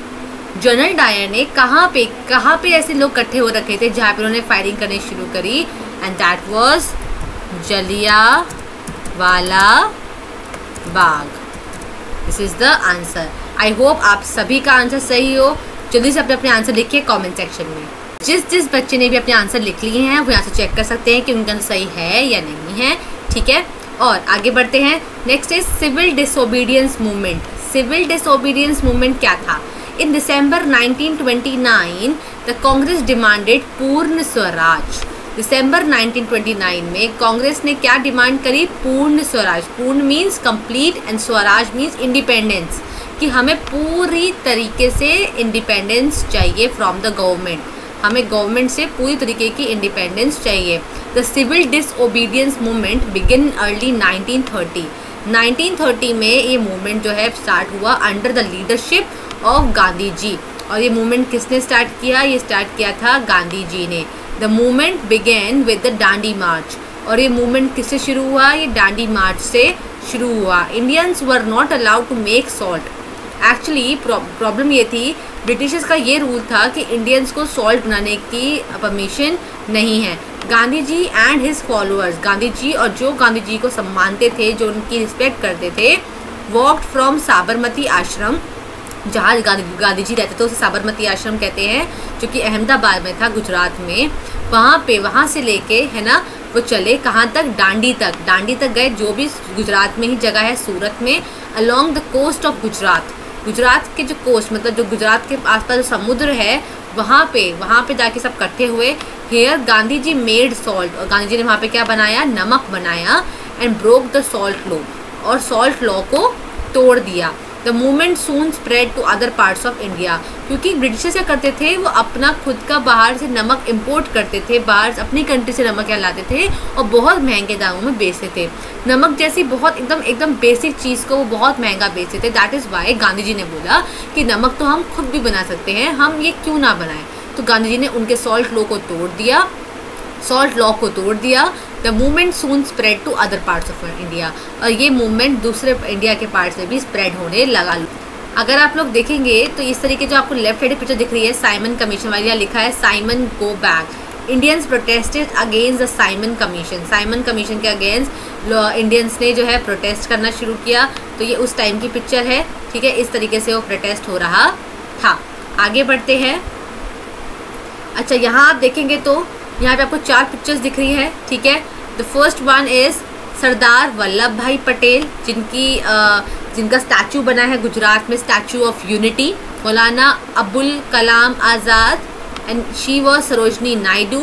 General Dyer ने कहाँ पे ऐसे लोग इकट्ठे हो रखे थे जहाँ पे उन्होंने फायरिंग करनी शुरू करी? And that was Jallianwala Bagh. This is the answer. I hope आप सभी का आंसर सही हो। जल्दी से अपने आंसर लिखिए कमेंट सेक्शन में। जिस बच्चे ने भी अपने आंसर लिख लिए हैं वो यहाँ से चेक कर सकते हैं कि उनका आंसर सही है या नहीं है, ठीक है। और आगे बढ़ते हैं। Next is civil disobedience movement. Civil disobedience movement क्या था? In December 1929 the Congress demanded Purna Swaraj. दिसंबर 1929 में कांग्रेस ने क्या डिमांड करी? Purna Swaraj. Purna means complete and Swaraj means independence, कि हमें पूरी तरीके से इंडिपेंडेंस चाहिए फ्रॉम द गवर्नमेंट। हमें गवर्नमेंट से पूरी तरीके की इंडिपेंडेंस चाहिए। The civil disobedience movement begin early 1930। 1930 में ये मूवमेंट जो है स्टार्ट हुआ under the leadership of Gandhi ji. और ये मूवमेंट किसने स्टार्ट किया? ये स्टार्ट किया था गांधी जी ने। The movement began with the Dandi march. और ये मूवमेंट किससे शुरू हुआ? ये डांडी मार्च से शुरू हुआ। Indians were not allowed to make salt. Actually problem ये थी, ब्रिटिशर्स का ये रूल था कि इंडियंस को सॉल्ट बनाने की परमिशन नहीं है। Gandhi ji and his followers, Gandhi ji और जो गांधी जी को सम्मानते थे, जो उनकी रिस्पेक्ट करते थे, वॉकड फ्रॉम साबरमती आश्रम, जहाँ गांधी जी रहते थे उसे साबरमती आश्रम कहते हैं, जो कि अहमदाबाद में था, गुजरात में। वहाँ से लेके, है ना, वो चले कहाँ तक? डांडी तक। डांडी तक गए, जो भी गुजरात में ही जगह है, सूरत में, along the coast of Gujarat. Gujarat के जो कोस्ट, मतलब जो गुजरात के आसपास जो समुद्र है, वहाँ पे जाके सब इकट्ठे हुए। Hair Gandhi ji made salt. और गांधी जी ने वहाँ पे क्या बनाया? नमक बनाया। And broke the salt law. और सॉल्ट लॉ को तोड़ दिया। The movement soon spread to other parts of India. क्योंकि ब्रिटिशर्स क्या करते थे, वो अपना खुद का बाहर से नमक इंपोर्ट करते थे, बाहर अपनी कंट्री से नमक यहाँ लाते थे और बहुत महंगे दामों में बेचते थे। नमक जैसी बहुत एकदम बेसिक चीज़ को वो बहुत महंगा बेचते थे। That is Y Gandhi ji ने बोला कि नमक तो हम खुद भी बना सकते हैं, हम ये क्यों ना बनाएं। तो गांधी जी ने उनके सॉल्ट लॉ को तोड़ दिया। The the movement soon spread to other parts of India, और ये मूवमेंट दूसरे इंडिया के पार्ट्स में भी स्प्रेड होने लगा। अगर आप लोग देखेंगे तो इस तरीके जो आपको लेफ्ट साइड पिक्चर दिख रही है साइमन कमीशन वाली, लिखा है Simon go back, Indians protested against the Simon commission. Simon commission के अगेंस्ट इंडियंस ने जो है प्रोटेस्ट करना शुरू किया। तो ये उस टाइम की पिक्चर है, ठीक है, इस तरीके से वो प्रोटेस्ट हो रहा था। आगे बढ़ते हैं। अच्छा, यहाँ आप देखेंगे तो यहाँ पे आपको 4 पिक्चर्स दिख रही है, ठीक है। द फर्स्ट वन इज सरदार वल्लभ भाई पटेल, जिनका स्टैचू बना है गुजरात में, statue of Unity. Maulana Abul Kalam Azad, and she was Sarojini Naidu,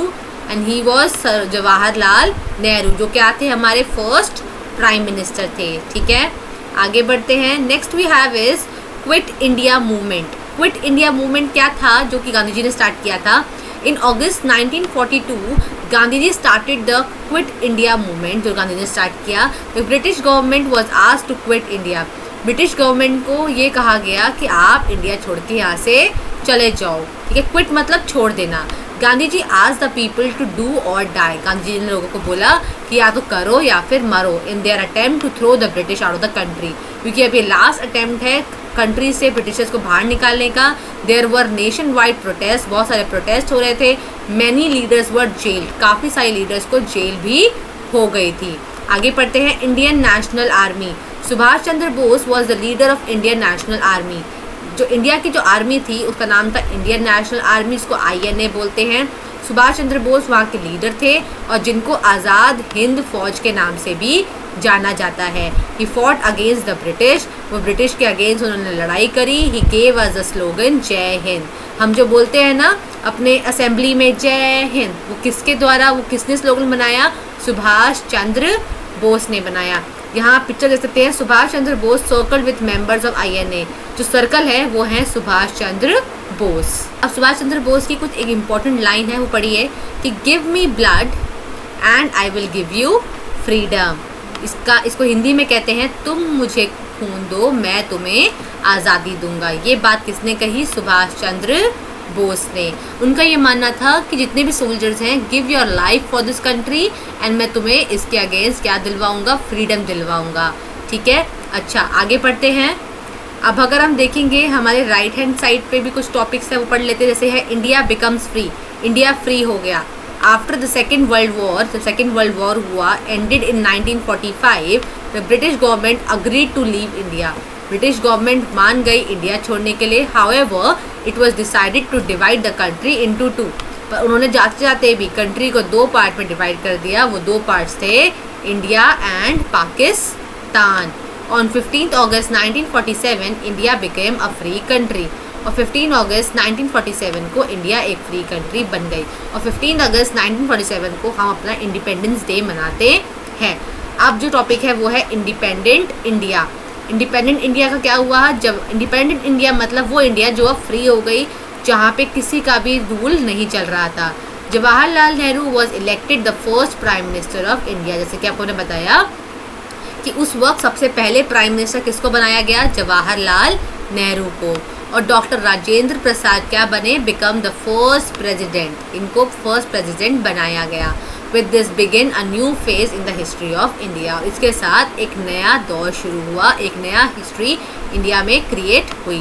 and he was Jawaharlal Nehru, जो क्या थे हमारे फर्स्ट प्राइम मिनिस्टर थे, ठीक है। आगे बढ़ते हैं। Next we have is quit India movement. Quit India movement क्या था, जो कि गांधी जी ने स्टार्ट किया था। In August 1942 Gandhi ji started the quit India movement, जो गांधी जी ने स्टार्ट किया। The British government was asked to quit India. British government को ये कहा गया कि आप इंडिया छोड़ के यहाँ से चले जाओ, ठीक है। क्विट मतलब छोड़ देना। गांधी जी आज द पीपल टू डू और डाई। गांधी जी ने लोगों को बोला कि या तो करो या फिर मरो, in their attempt to throw the British out of the country, क्योंकि अब ये लास्ट अटेम्प्ट है कंट्री से ब्रिटिशर्स को बाहर निकालने का। There were nationwide protest, बहुत सारे प्रोटेस्ट हो रहे थे। मैनी लीडर्स वर जेल्ड, काफ़ी सारे लीडर्स को जेल भी हो गई थी। आगे पढ़ते हैं। Indian national army. Subhash Chandra Bose was the leader of Indian national army. जो इंडिया की जो आर्मी थी उसका नाम था इंडियन नेशनल आर्मी, इसको INA बोलते हैं। सुभाष चंद्र बोस वहाँ के लीडर थे और जिनको आज़ाद हिंद फौज के नाम से भी जाना जाता है। He fought against the British, वो ब्रिटिश के अगेंस्ट उन्होंने लड़ाई करी। He gave us the slogan जय हिंद। हम जो बोलते हैं ना अपने असेंबली में जय हिंद, वो किसके द्वारा, वो किसने स्लोगन बनाया? सुभाष चंद्र बोस ने बनाया। यहाँ पिक्चर देख सकते हैं, Subhash Chandra Bose circle with members of INA। जो सर्कल है वो है सुभाष चंद्र बोस। अब सुभाष चंद्र बोस की कुछ एक इम्पॉर्टेंट लाइन है, वो पढ़िए कि give me blood and I will give you freedom. इसको हिंदी में कहते हैं तुम मुझे खून दो मैं तुम्हें आज़ादी दूंगा। ये बात किसने कही? सुभाष चंद्र बोस ने। उनका ये मानना था कि जितने भी सोल्जर्स हैं, give your life for this country and मैं तुम्हें इसके अगेंस्ट क्या दिलवाऊंगा? फ्रीडम दिलवाऊंगा, ठीक है। अच्छा, आगे पढ़ते हैं। अब अगर हम देखेंगे हमारे राइट हैंड साइड पे भी कुछ टॉपिक्स है, वो पढ़ लेते हैं। जैसे है India becomes free, India free हो गया। After the second world war, जब सेकेंड वर्ल्ड वॉर हुआ ended in 1945, the British government agreed to leave India. British government मान गई इंडिया छोड़ने के लिए। However it was decided to divide the country into 2, पर उन्होंने जाते जाते भी कंट्री को 2 पार्ट में डिवाइड कर दिया। वो 2 पार्ट्स थे India and Pakistan. On 15 August 1947 India became a free country, और 15 अगस्त 1947 को इंडिया एक फ्री कंट्री बन गई। और 15 अगस्त 1947 को हम अपना इंडिपेंडेंस डे मनाते हैं। अब जो टॉपिक है वो है इंडिपेंडेंट इंडिया। इंडिपेंडेंट इंडिया का क्या हुआ? जब इंडिपेंडेंट इंडिया मतलब वो इंडिया जो अब फ्री हो गई, जहाँ पे किसी का भी रूल नहीं चल रहा था। Jawaharlal Nehru was elected the first prime minister of India. जैसे कि आपको ने बताया कि उस वक्त सबसे पहले प्राइम मिनिस्टर किसको बनाया गया? जवाहरलाल नेहरू को। और डॉक्टर राजेंद्र प्रसाद क्या बने? Become the first president. इनको फर्स्ट प्रेसिडेंट बनाया गया। With this begin a new phase in the history of India. इसके साथ एक नया दौर शुरू हुआ, एक नया हिस्ट्री इंडिया में क्रिएट हुई।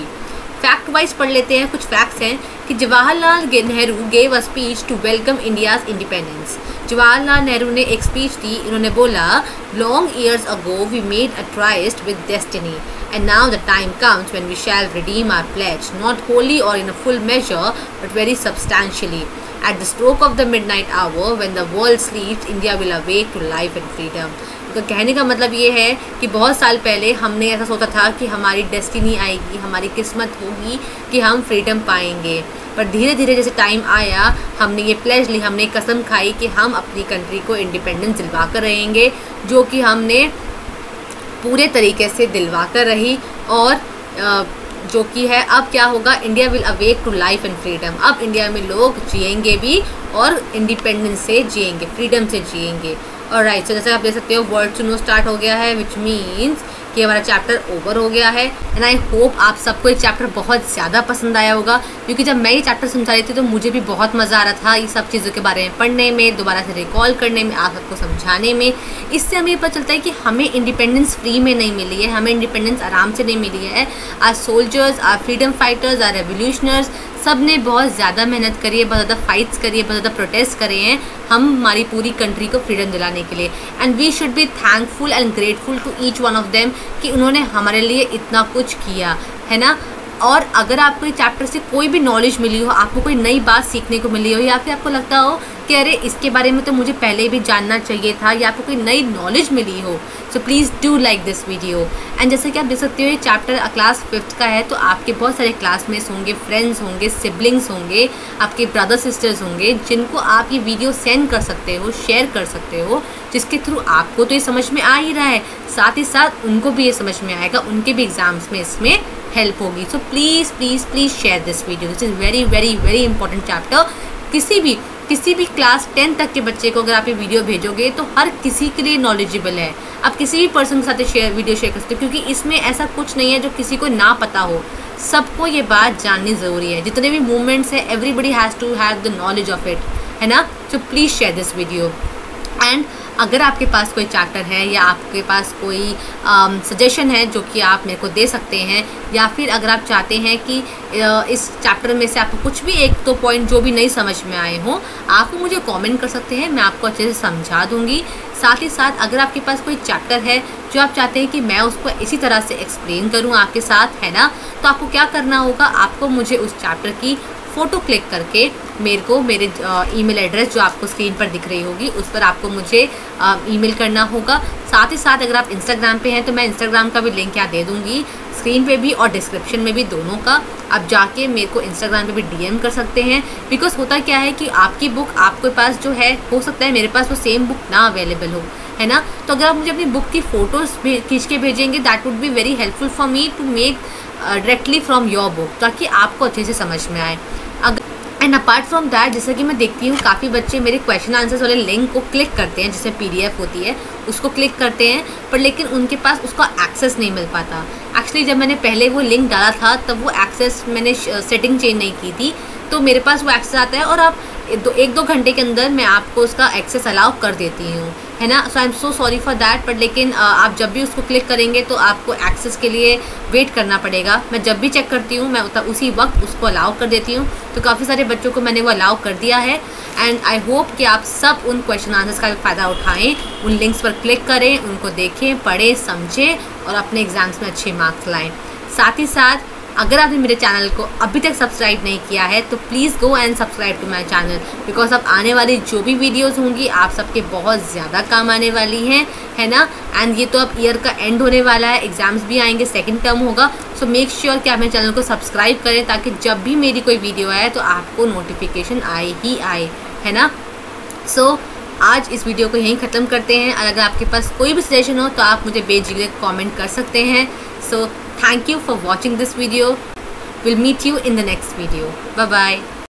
फैक्ट वाइज पढ़ लेते हैं। कुछ फैक्ट्स हैं कि Jawaharlal Nehru gave a speech to welcome India's independence. Jawaharlal Nehru ने एक स्पीच दी। इन्होंने बोला, long years ago we made a tryst with destiny and now the time comes when we shall redeem our pledge, not wholly or in a full measure but very substantially. At the stroke of the midnight hour when the world sleeps, India will awake to life and freedom. तो कहने का मतलब ये है कि बहुत साल पहले हमने ऐसा सोचा था कि हमारी डेस्टिनी आएगी, हमारी किस्मत होगी कि हम फ्रीडम पाएंगे, पर धीरे धीरे जैसे टाइम आया हमने ये प्लेज ली, हमने कसम खाई कि हम अपनी कंट्री को इंडिपेंडेंस दिलवा कर रहेंगे, जो कि हमने पूरे तरीके से दिलवा कर रही। और जो कि है अब क्या होगा? India will awake to life and freedom. अब इंडिया में लोग जिएंगे भी और इंडिपेंडेंस से जिएंगे, फ्रीडम से जिएंगे। और राइट, सो जैसे आप देख सकते हो वर्ड टू नो स्टार्ट हो गया है, विच मीन्स कि हमारा चैप्टर ओवर हो गया है। एंड आई होप आप सबको ये चैप्टर बहुत ज़्यादा पसंद आया होगा, क्योंकि जब मैं ये चैप्टर समझा रही थी तो मुझे भी बहुत मज़ा आ रहा था ये सब चीज़ों के बारे में पढ़ने में, दोबारा से रिकॉल करने में, आप सबको समझाने में। इससे हमें पता चलता है कि हमें इंडिपेंडेंस फ्री में नहीं मिली है, हमें इंडिपेंडेंस आराम से नहीं मिली है। Our soldiers, our freedom fighters, our revolutionaries, सब ने बहुत ज़्यादा मेहनत करी है, बहुत ज़्यादा फाइट्स करी है, बहुत ज़्यादा प्रोटेस्ट करे हैं हम हमारी पूरी कंट्री को फ्रीडम दिलाने के लिए। And we should be thankful and grateful to each one of them कि उन्होंने हमारे लिए इतना कुछ किया है ना। और अगर आपको ये चैप्टर से कोई भी नॉलेज मिली हो, आपको कोई नई बात सीखने को मिली हो, या फिर आपको लगता हो कि अरे इसके बारे में तो मुझे पहले भी जानना चाहिए था, या आपको कोई नई नॉलेज मिली हो, so please do like this video. And जैसे कि आप देख सकते हो ये चैप्टर क्लास 5th का है, तो आपके बहुत सारे क्लासमेट्स होंगे, फ्रेंड्स होंगे, सिबलिंग्स होंगे, आपके ब्रदर सिस्टर्स होंगे, जिनको आप ये वीडियो सेंड कर सकते हो, शेयर कर सकते हो, जिसके थ्रू आपको तो ये समझ में आ ही रहा है, साथ ही साथ उनको भी ये समझ में आएगा, उनके भी एग्जाम्स में इसमें हेल्प होगी। So please please please share this video, this is very very very important chapter. किसी भी क्लास 10 तक के बच्चे को अगर आप ये वीडियो भेजोगे तो हर किसी के लिए नॉलेजेबल है। आप किसी भी पर्सन के साथ वीडियो शेयर कर सकते हो, क्योंकि इसमें ऐसा कुछ नहीं है जो किसी को ना पता हो, सबको ये बात जाननी ज़रूरी है। जितने भी मूवमेंट्स है, everybody has to have the knowledge of it, है ना। So please share this video. And अगर आपके पास कोई चैप्टर है या आपके पास कोई सजेशन है जो कि आप मेरे को दे सकते हैं, या फिर अगर आप चाहते हैं कि इस चैप्टर में से आपको कुछ भी 1-2 पॉइंट जो भी नहीं समझ में आए हों, आप मुझे कमेंट कर सकते हैं, मैं आपको अच्छे से समझा दूंगी। साथ ही साथ अगर आपके पास कोई चैप्टर है जो आप चाहते हैं कि मैं उसको इसी तरह से एक्सप्लेन करूं आपके साथ, है ना, तो आपको क्या करना होगा, आपको मुझे उस चैप्टर की फ़ोटो क्लिक करके मेरे ईमेल एड्रेस जो आपको स्क्रीन पर दिख रही होगी उस पर आपको मुझे ईमेल करना होगा। साथ ही साथ अगर आप इंस्टाग्राम पे हैं तो मैं इंस्टाग्राम का भी लिंक यहाँ दे दूँगी, स्क्रीन पे भी और डिस्क्रिप्शन में भी, दोनों का। आप जाके मेरे को इंस्टाग्राम पे भी DM कर सकते हैं। बिकॉज होता क्या है कि आपकी बुक आपके पास जो है, हो सकता है मेरे पास वो सेम बुक ना अवेलेबल हो, है ना। तो अगर आप मुझे अपनी बुक की फ़ोटोज़ खींच के भेजेंगे, that would be very helpful for me to make directly from your book, ताकि आपको अच्छे से समझ में आए। एंड अपार्ट फ्रॉम दैट, जैसा कि मैं देखती हूँ काफ़ी बच्चे मेरे क्वेश्चन आंसर्स वाले लिंक को क्लिक करते हैं, जिसमें PDF होती है उसको क्लिक करते हैं, पर लेकिन उनके पास उसका एक्सेस नहीं मिल पाता। एक्चुअली जब मैंने पहले वो लिंक डाला था तब वो एक्सेस मैंने सेटिंग चेंज नहीं की थी, तो मेरे पास वो एक्सेस आता है और आप 1-2 घंटे के अंदर मैं आपको उसका एक्सेस अलाउ कर देती हूँ, है ना। So I am so sorry for that, but लेकिन आप जब भी उसको क्लिक करेंगे तो आपको एक्सेस के लिए वेट करना पड़ेगा। मैं जब भी चेक करती हूँ मैं उसी वक्त उसको अलाउ कर देती हूँ, तो काफ़ी सारे बच्चों को मैंने वो अलाउ कर दिया है। एंड आई होप कि आप सब उन क्वेश्चन आंसर्स का फ़ायदा उठाएँ, उन लिंक्स पर क्लिक करें, उनको देखें, पढ़ें, समझें और अपने एग्ज़ाम्स में अच्छे मार्क्स लाएँ। साथ ही साथ अगर आपने मेरे चैनल को अभी तक सब्सक्राइब नहीं किया है तो please go and subscribe to my channel, because अब आने वाली जो भी वीडियोस होंगी आप सबके बहुत ज़्यादा काम आने वाली हैं, है ना। एंड ये तो अब ईयर का एंड होने वाला है, एग्ज़ाम्स भी आएंगे, सेकंड टर्म होगा, सो मेक श्योर कि आप मेरे चैनल को सब्सक्राइब करें, ताकि जब भी मेरी कोई वीडियो आए तो आपको नोटिफिकेशन आए ही आए, है ना। सो आज इस वीडियो को यहीं ख़त्म करते हैं, और अगर आपके पास कोई भी सजेशन हो तो आप मुझे बेझिझक कमेंट कर सकते हैं। सो thank you for watching this video. We'll meet you in the next video. Bye bye.